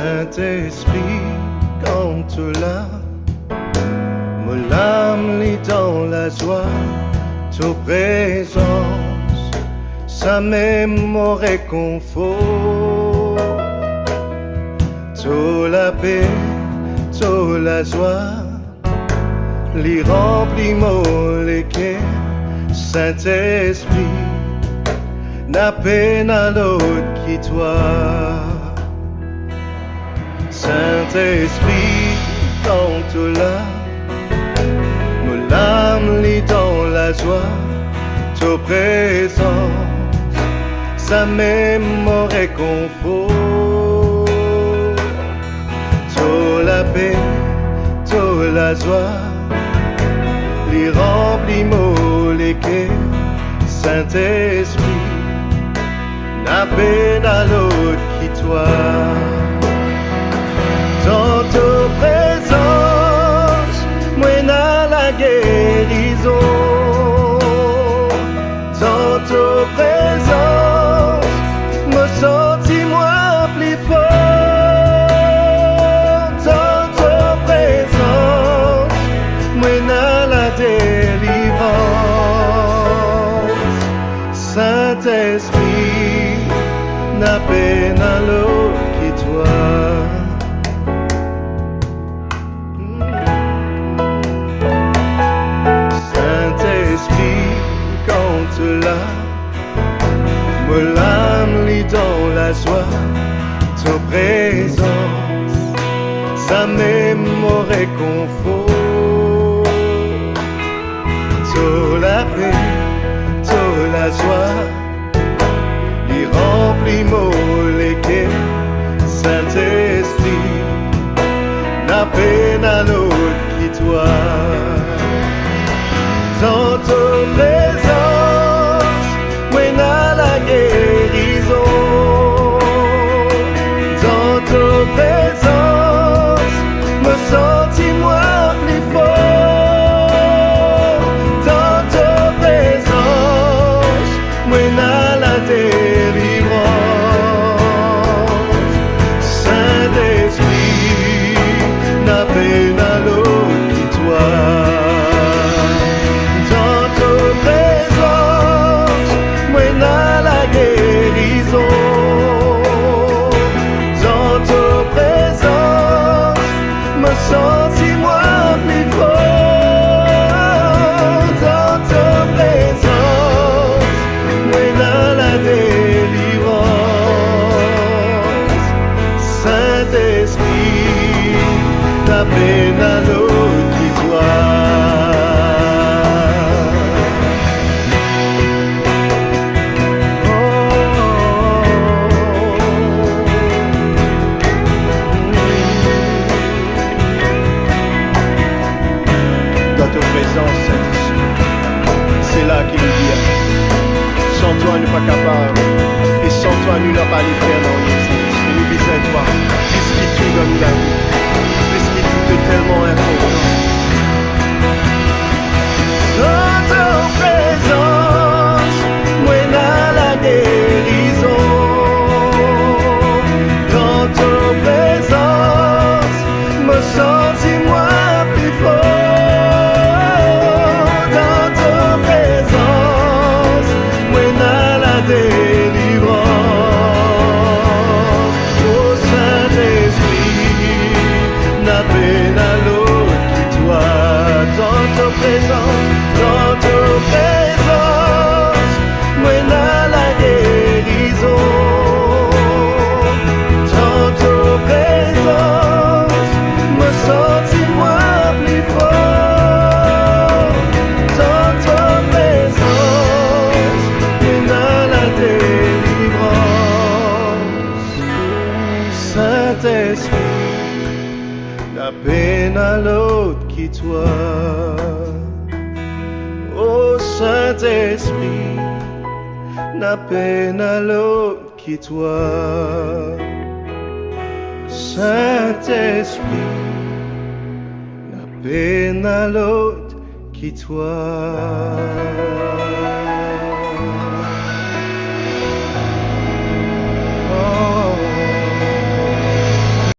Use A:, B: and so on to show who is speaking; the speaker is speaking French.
A: Saint-Esprit, quand tu l'as, mon âme lit dans la joie, ta présence, ça même mon réconfort, toute la paix, toute la joie, li remplit mon cœur. Saint-Esprit, n'a peine à l'autre qui toi. Saint-Esprit, quand tu l'as, mon âme lit dans la joie, ta présence, ça même mon réconfort, toute la paix, toute la joie, li remplit mon cœur. Saint-Esprit, n'a peine à l'autre qui toi. Dans ta présence, moi n'a la guérison. Dans ta présence, me sentis moi plus fort. Dans ta présence, moi n'a la délivrance. Saint-Esprit, n'a peine à l'autre qui toi. Saint-Esprit, quand tu l'as, mon âme lit dans la joie, ta présence, ça même mon réconfort, toute la paix, toute la joie, li remplit mon cœur. Saint-Esprit, n'a peine à l'autre qui toi. Dans ta présence, moi n'a la guérison. Dans ta présence, me sentis moi plus fort. Dans ta présence, moi n'a la délivrance. Saint-Esprit, n'a peine à l'autre qui toi. Sentis-moi plus fort. Dans ta présence, moi dans la délivrance. Saint-Esprit, ta peine à l'autre qui toi. C'est là qu'il nous dit, sans toi nous pas capable, et sans toi nous n'avons pas les faire dans nous. Nous besoin de toi, puisque tu donnes la vie, puisque tout est tellement important. Dans ta présence, moi n'a la guérison. Dans ta présence, me sentis moi plus fort. Délivrance, oh Saint-Esprit, n'a peine à l'autre qui toi. Dans ta présence, moi n'a la guérison. Dans ta présence, me sentis moi plus fort. Dans ta présence, moi n'a la délivrance. Saint-Esprit, n'a peine à l'autre qui toi. Oh Saint-Esprit, n'a peine à l'autre qui toi. Saint-Esprit, n'a peine à l'autre qui toi.